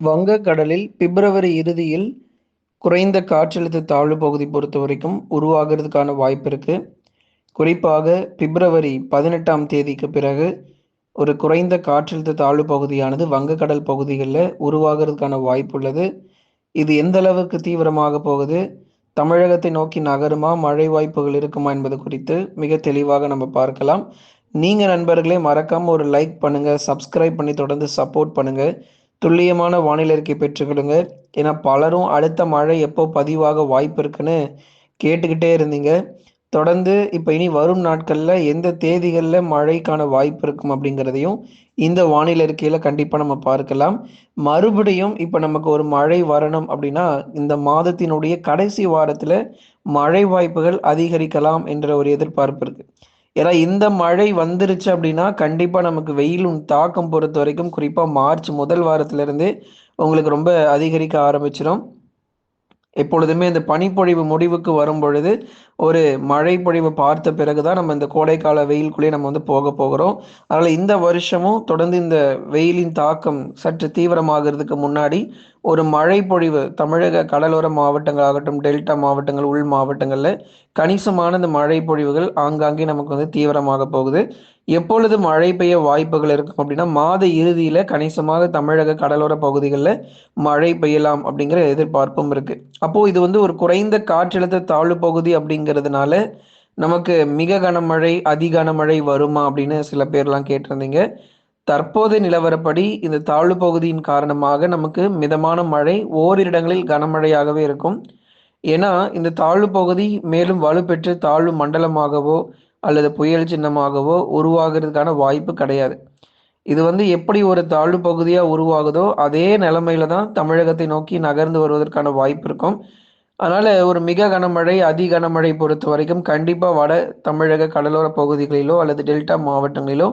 வங்கக்கடலில் பிப்ரவரி இறுதியில் குறைந்த காற்றழுத்த தாழ்வு பகுதி பொறுத்த வரைக்கும் உருவாகிறதுக்கான வாய்ப்பு இருக்கு. குறிப்பாக பிப்ரவரி 18ஆம் தேதிக்கு பிறகு ஒரு குறைந்த காற்றழுத்த தாழ்வு பகுதியானது வங்கக்கடல் பகுதிகளில் உருவாகிறதுக்கான வாய்ப்பு உள்ளது. இது எந்த அளவுக்கு தீவிரமாக போகுது, தமிழகத்தை நோக்கி நகருமா, மழை வாய்ப்புகள் இருக்குமா என்பது குறித்து மிக தெளிவாக நம்ம பார்க்கலாம். நீங்க நண்பர்களே மறக்காம ஒரு லைக் பண்ணுங்க, சப்ஸ்கிரைப் பண்ணி தொடர்ந்து சப்போர்ட் பண்ணுங்க. துல்லியமான வானிலை அறிக்கை பெற்றுக்கொள்ளுங்க. ஏன்னா பலரும் அடுத்த மழை எப்போ பதிவாக வாய்ப்பு இருக்குன்னு கேட்டுக்கிட்டே இருந்தீங்க. தொடர்ந்து இப்போ இனி வரும் நாட்கள்ல எந்த தேதிகள்ல மழைக்கான வாய்ப்பு இருக்கும் அப்படிங்கிறதையும் இந்த வானிலை அறிக்கையில கண்டிப்பா நம்ம பார்க்கலாம். மறுபடியும் இப்ப நமக்கு ஒரு மழை வரணும் அப்படின்னா, இந்த மாதத்தினுடைய கடைசி வாரத்துல மழை வாய்ப்புகள் அதிகரிக்கலாம் என்ற ஒரு எதிர்பார்ப்பு இருக்கு. ஏன்னா இந்த மழை வந்துருச்சு அப்படின்னா, கண்டிப்பா நமக்கு வெயிலும் தாக்கம் பொறுத்தவரைக்கும் குறிப்பா மார்ச் முதல் வாரத்திலிருந்தே உங்களுக்கு ரொம்ப அதிகரிக்க ஆரம்பிச்சிரும். எப்பொழுதுமே இந்த பனிப்பொழிவு முடிவுக்கு வரும்பொழுது, ஒரு மழை பொழிவு பார்த்த பிறகு தான் நம்ம இந்த கோடைக்கால வெயிலுக்குள்ளேயே நம்ம வந்து போகிறோம். அதனால இந்த வருஷமும் தொடர்ந்து இந்த வெயிலின் தாக்கம் சற்று தீவிரமாகறதுக்கு முன்னாடி, ஒரு மழை பொழிவு தமிழக கடலோர மாவட்டங்களாகட்டும், டெல்டா மாவட்டங்கள், உள் மாவட்டங்கள்ல கணிசமான இந்த மழை பொழிவுகள் ஆங்காங்கே நமக்கு வந்து தீவிரமாக போகுது. எப்பொழுது மழை பெய்ய வாய்ப்புகள் இருக்கும் அப்படின்னா, மாத இறுதியில கணிசமாக தமிழக கடலோர பகுதிகள்ல மழை பெய்யலாம் அப்படிங்கிற எதிர்பார்ப்பும் இருக்கு. அப்போ இது வந்து ஒரு குறைந்த காற்றழுத்த தாழ்வு பகுதி அப்படிங்கிறதுனால, நமக்கு மிக கனமழை, அதி கனமழை வருமா அப்படின்னு சில பேர்லாம் கேட்டிருந்தீங்க. தற்போதைய நிலவரப்படி இந்த தாழ்வு பகுதியின் காரணமாக நமக்கு மிதமான மழை, ஓரிரு இடங்களில் கனமழையாகவே இருக்கும். ஏன்னா, இந்த தாழ்வு பகுதி மேலும் வலுப்பெற்று தாழ்வு மண்டலமாகவோ, அல்லது புயல் சின்னமாகவோ உருவாகுறதுக்கான வாய்ப்பு கிடையாது. இது வந்து எப்படி ஒரு தாழ்வு பகுதியா உருவாகுதோ, அதே நிலைமையில தான் தமிழகத்தை நோக்கி நகர்ந்து வருவதற்கான வாய்ப்பு இருக்கும். அதனால ஒரு மிக கனமழை, அதி கனமழை பொறுத்தவரைக்கும் கண்டிப்பா வட தமிழக கடலோர பகுதிகளிலோ அல்லது டெல்டா மாவட்டங்களிலோ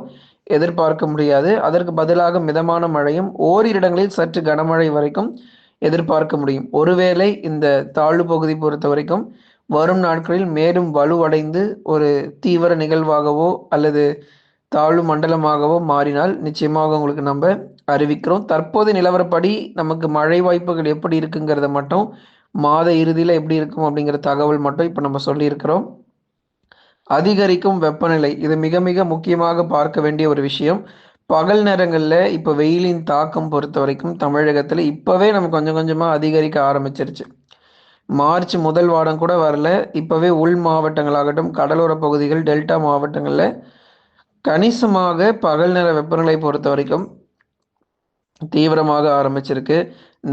எதிர்பார்க்க முடியாது. அதற்கு பதிலாக மிதமான மழையும், ஓரிரு இடங்களில் சற்று கனமழை வரைக்கும் எதிர்பார்க்க முடியும். ஒருவேளை இந்த தாழ்வு பகுதி பொறுத்தவரைக்கும் வரும் நாட்களில் மேலும் வலுவடைந்து ஒரு தீவிர நிகழ்வாகவோ அல்லது தாழ்வு மண்டலமாகவோ மாறினால் நிச்சயமாக உங்களுக்கு நம்ம அறிவிக்கிறோம். தற்போதைய நிலவரப்படி நமக்கு மழை வாய்ப்புகள் எப்படி இருக்குங்கிறத மட்டும் மாத இறுதியில எப்படி இருக்கும் அப்படிங்கிற தகவல் மட்டும் இப்ப நம்ம சொல்லியிருக்கிறோம். அதிகரிக்கும் வெப்பநிலை இது மிக மிக முக்கியமாக பார்க்க வேண்டிய ஒரு விஷயம். பகல் நேரங்கள்ல இப்ப வெயிலின் தாக்கம் பொறுத்தவரைக்கும் தமிழகத்துல இப்பவே நம்ம கொஞ்சம் கொஞ்சமா அதிகரிக்க ஆரம்பிச்சிருச்சு. மார்ச் முதல் வாரம் கூட வரல. இப்பவே உள் மாவட்டங்களாகட்டும், கடலோர பகுதிகள், டெல்டா மாவட்டங்கள்ல கணிசமாக பகல் நேர வெப்பநிலை பொறுத்தவரைக்கும் தீவிரமாக ஆரம்பிச்சிருக்கு.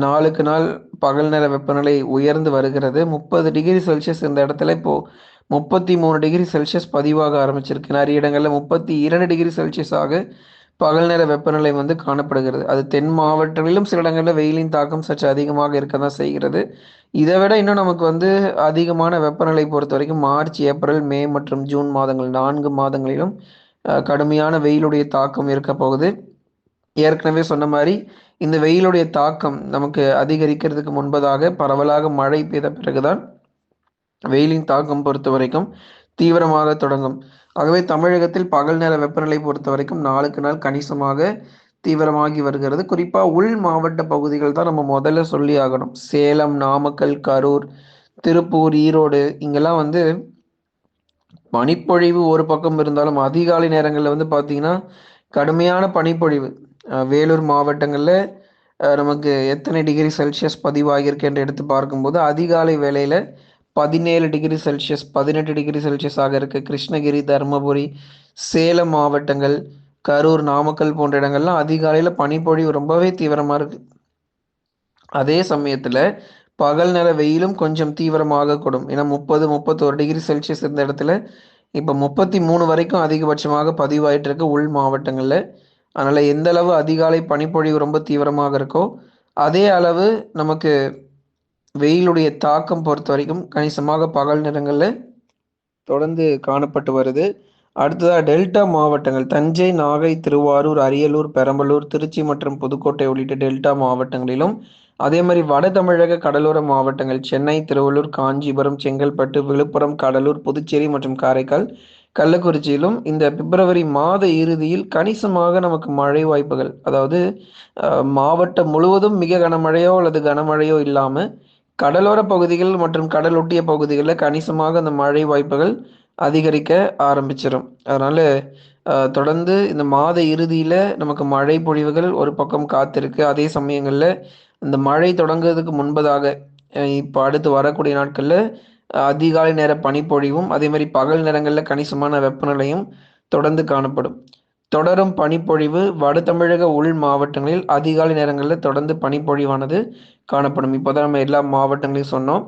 நாளுக்கு நாள் பகல் நேர வெப்பநிலை உயர்ந்து வருகிறது. 30 டிகிரி செல்சியஸ் இந்த இடத்துல இப்போ 33 டிகிரி செல்சியஸ் பதிவாக ஆரம்பிச்சிருக்கு. நிறைய இடங்கள்ல 32 டிகிரி செல்சியஸாக பகல் நேர வெப்பநிலை வந்து காணப்படுகிறது. அது தென் மாவட்டங்களிலும் சில இடங்கள்ல வெயிலின் தாக்கம் சற்று அதிகமாக இருக்க தான் செய்கிறது. இதை விட இன்னும் நமக்கு வந்து அதிகமான வெப்பநிலை பொறுத்த வரைக்கும் மார்ச், ஏப்ரல், மே மற்றும் ஜூன் மாதங்கள் 4 மாதங்களிலும் கடுமையான வெயிலுடைய தாக்கம் இருக்க போகுது. ஏற்கனவே சொன்ன மாதிரி இந்த வெயிலுடைய தாக்கம் நமக்கு அதிகரிக்கிறதுக்கு முன்பதாக பரவலாக மழை பெய்த பிறகுதான் வெயிலின் தாக்கம் பொறுத்த வரைக்கும் தீவிரமாக தொடங்கும். ஆகவே தமிழகத்தில் பகல் நேர வெப்பநிலை பொறுத்த வரைக்கும் நாளுக்கு நாள் கணிசமாக தீவிரமாகி வருகிறது. குறிப்பா உள் மாவட்ட பகுதிகள் தான் நம்ம முதல்ல சொல்லி ஆகணும். சேலம், நாமக்கல், கரூர், திருப்பூர், ஈரோடு இங்கெல்லாம் வந்து பனிப்பொழிவு ஒரு பக்கம் இருந்தாலும் அதிகாலை நேரங்களில் வந்து பார்த்தீங்கன்னா கடுமையான பனிப்பொழிவு. வேலூர் மாவட்டங்களில் நமக்கு எத்தனை டிகிரி செல்சியஸ் பதிவாகியிருக்கு என்று எடுத்து பார்க்கும்போது அதிகாலை வேளையில் 17 டிகிரி செல்சியஸ் 18 டிகிரி செல்சியஸ் ஆக இருக்கு. கிருஷ்ணகிரி, தருமபுரி, சேலம் மாவட்டங்கள், கரூர், நாமக்கல் போன்ற இடங்கள்லாம் அதிகாலையில் பனிப்பொழிவு ரொம்பவே தீவிரமாக இருக்கு. அதே சமயத்தில் பகல் நேர வெயிலும் கொஞ்சம் தீவிரமாக கூடும். ஏன்னா 31 டிகிரி செல்சியஸ் இருந்த இடத்துல இப்போ 33 வரைக்கும் அதிகபட்சமாக பதிவாயிட்டு இருக்கு உள் மாவட்டங்களில். அதனால் எந்த அளவு அதிகாலை பனிப்பொழிவு ரொம்ப தீவிரமாக இருக்கோ அதே அளவு நமக்கு வெயிலுடைய தாக்கம் பொறுத்த வரைக்கும் கணிசமாக பகல் நேரங்களில் தொடர்ந்து காணப்பட்டு வருது. அடுத்ததாக டெல்டா மாவட்டங்கள் தஞ்சை, நாகை, திருவாரூர், அரியலூர், பெரம்பலூர், திருச்சி மற்றும் புதுக்கோட்டை உள்ளிட்ட டெல்டா மாவட்டங்களிலும் அதே மாதிரி வட தமிழக கடலோர மாவட்டங்கள் சென்னை, திருவள்ளூர், காஞ்சிபுரம், செங்கல்பட்டு, விழுப்புரம், கடலூர், புதுச்சேரி மற்றும் காரைக்கால் கள்ளக்குறிச்சியிலும் இந்த பிப்ரவரி மாத இறுதியில் கணிசமாக நமக்கு மழை வாய்ப்புகள். அதாவது மாவட்டம் முழுவதும் மிக கனமழையோ அல்லது கனமழையோ இல்லாம, கடலோர பகுதிகள் மற்றும் கடல் ஒட்டிய பகுதிகள்ல கணிசமாக அந்த மழை வாய்ப்புகள் அதிகரிக்க ஆரம்பிச்சிரும். அதனால தொடர்ந்து இந்த மாத இறுதியில நமக்கு மழை பொழிவுகள் ஒரு பக்கம் காத்திருக்கு. அதே சமயங்கள்ல இந்த மழை தொடங்குவதற்கு முன்பதாக இப்ப அடுத்து வரக்கூடிய நாட்கள்ல அதிகாலை நேர பனிப்பொழிவும், அதேமாரி பகல் நேரங்கள்ல கணிசமான வெப்பநிலையும் தொடர்ந்து காணப்படும். தொடரும் பனிப்பொழிவு வட தமிழக உள் மாவட்டங்களில் அதிகாலை நேரங்கள்ல தொடர்ந்து பனிப்பொழிவானது காணப்படும். இப்பதான் நம்ம எல்லா மாவட்டங்களையும் சொன்னோம்.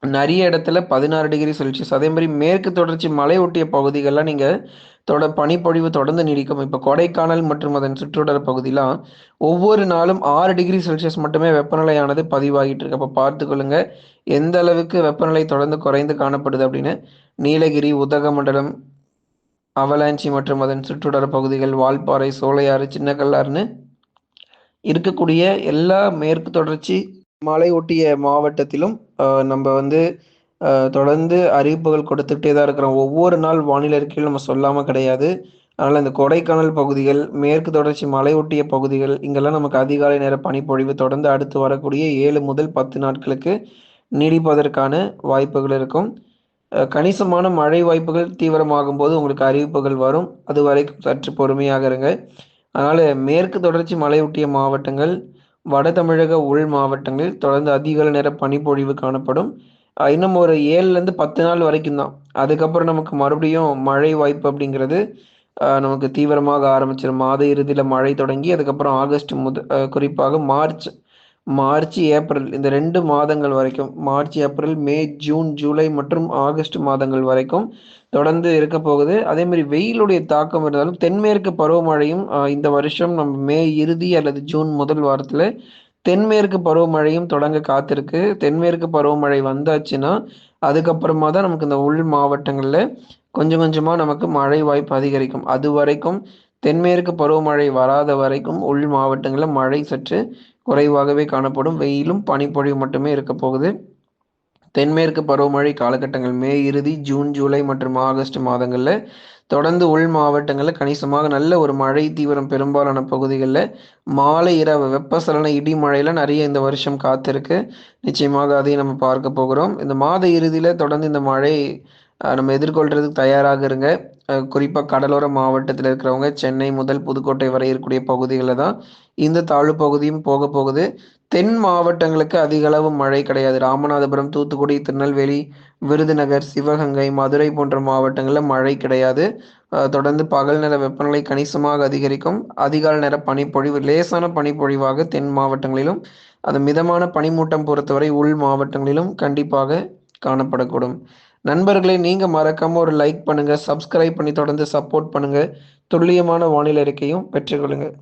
நெறைய இடத்துல 16°C அதேமாரி மேற்கு தொடர்ச்சி மலை ஒட்டிய பகுதிகள்லாம் நீங்க பனிப்பொழிவு தொடர்ந்து நீடிக்கும். இப்ப கொடைக்கானல் மற்றும் அதன் சுற்றுவட்டார பகுதிலாம் ஒவ்வொரு நாளும் 6°C மட்டுமே வெப்பநிலையானது பதிவாகிட்டு இருக்கு. அப்ப பார்த்துக்கொள்ளுங்க. எந்த அளவுக்கு வெப்பநிலை தொடர்ந்து குறைந்து காணப்படுது அப்படின்னு. நீலகிரி, உதகமண்டலம், அவலாஞ்சி மற்றும் அதன் சுற்றுவட்டார பகுதிகள், வால்பாறை, சோலையாறு, சின்ன கல்லாறுன்னு இருக்கக்கூடிய எல்லா மேற்கு தொடர்ச்சி மலை ஒட்டிய மாவட்டத்திலும் நம்ம வந்து தொடர்ந்து அறிவிப்புகள் கொடுத்துக்கிட்டே தான் இருக்கிறோம். ஒவ்வொரு நாள் வானிலை அறிக்கையும் நம்ம சொல்லாம கிடையாது. அதனால இந்த கொடைக்கானல் பகுதிகள், மேற்கு தொடர்ச்சி மலை ஒட்டிய பகுதிகள் இங்கெல்லாம் நமக்கு அதிகாலை நேர பனிப்பொழிவு தொடர்ந்து அடுத்து வரக்கூடிய 7 முதல் 10 நாட்களுக்கு நீடிப்பதற்கான வாய்ப்புகள் இருக்கும். கணிசமான மழை வாய்ப்புகள் தீவிரமாகும்போது உங்களுக்கு அறிவிப்புகள் வரும். அதுவரைக்கும் சற்று பொறுமையாக இருங்க. அதனால மேற்கு தொடர்ச்சி மலையொட்டிய மாவட்டங்கள், வட தமிழக உள் மாவட்டங்களில் தொடர்ந்து அதிகாலை நேர பனிப்பொழிவு காணப்படும். இன்னும் ஒரு 7லேருந்து 10 நாள் வரைக்கும் தான். அதுக்கப்புறம் நமக்கு மறுபடியும் மழை வாய்ப்பு அப்படிங்கிறது நமக்கு தீவிரமாக ஆரம்பிச்சிரும். மாத இறுதியில மழை தொடங்கி அதுக்கப்புறம் ஆகஸ்ட் குறிப்பாக மார்ச், ஏப்ரல் இந்த 2 மாதங்கள் வரைக்கும் மார்ச், ஏப்ரல், மே, ஜூன், ஜூலை மற்றும் ஆகஸ்ட் மாதங்கள் வரைக்கும் தொடர்ந்து இருக்க போகுது. அதேமாரி வெயிலுடைய தாக்கம் இருந்தாலும் தென்மேற்கு பருவமழையும் இந்த வருஷம் நம்ம மே இறுதி அல்லது ஜூன் முதல் வாரத்துல தென்மேற்கு பருவமழையும் தொடங்க காத்திருக்கு. தென்மேற்கு பருவமழை வந்தாச்சுன்னா, அதுக்கப்புறமா தான் நமக்கு இந்த உள் மாவட்டங்கள்ல கொஞ்சம் கொஞ்சமா நமக்கு மழை வாய்ப்பு அதிகரிக்கும். அதுவரைக்கும் தென்மேற்கு பருவமழை வராத வரைக்கும் உள் மாவட்டங்கள்ல மழை சற்று குறைவாகவே காணப்படும். வெயிலும் பனிப்பொழிவு மட்டுமே இருக்க போகுது. தென்மேற்கு பருவமழை காலகட்டங்கள் மே இறுதி, ஜூன், ஜூலை மற்றும் ஆகஸ்ட் மாதங்கள்ல தொடர்ந்து உள் மாவட்டங்கள்ல கணிசமாக நல்ல ஒரு மழை தீவிரம் பெரும்பாலான பகுதிகளில் மாலை இரவு வெப்பசலன இடி மழையில நிறைய இந்த வருஷம் காத்திருக்கு. நிச்சயமாக அதையும் நம்ம பார்க்க போகிறோம். இந்த மாத இறுதியில தொடர்ந்து இந்த மழை நம்ம எதிர்கொள்றதுக்கு தயாராக இருங்க. குறிப்பாக கடலோர மாவட்டத்தில் இருக்கிறவங்க சென்னை முதல் புதுக்கோட்டை வரை இருக்கக்கூடிய பகுதிகளில் தான் இந்த தாழ்வு பகுதியும் போக போகுது. தென் மாவட்டங்களுக்கு அதிக அளவு மழை கிடையாது. ராமநாதபுரம், தூத்துக்குடி, திருநெல்வேலி, விருதுநகர், சிவகங்கை, மதுரை போன்ற மாவட்டங்களில் மழை கிடையாது. தொடர்ந்து பகல் நேர வெப்பநிலை கணிசமாக அதிகரிக்கும். அதிகாலை நேர பனிப்பொழிவு லேசான பனிப்பொழிவாக தென் மாவட்டங்களிலும், அது மிதமான பனிமூட்டம் பொறுத்தவரை உள் மாவட்டங்களிலும் கண்டிப்பாக காணப்படக்கூடும். நண்பர்களே, நீங்க மறக்காம ஒரு லைக் பண்ணுங்க, சப்ஸ்கிரைப் பண்ணி தொடர்ந்து சப்போர்ட் பண்ணுங்க. துல்லியமான வானிலை அறிக்கையும் பெற்றுக்கொள்ளுங்க.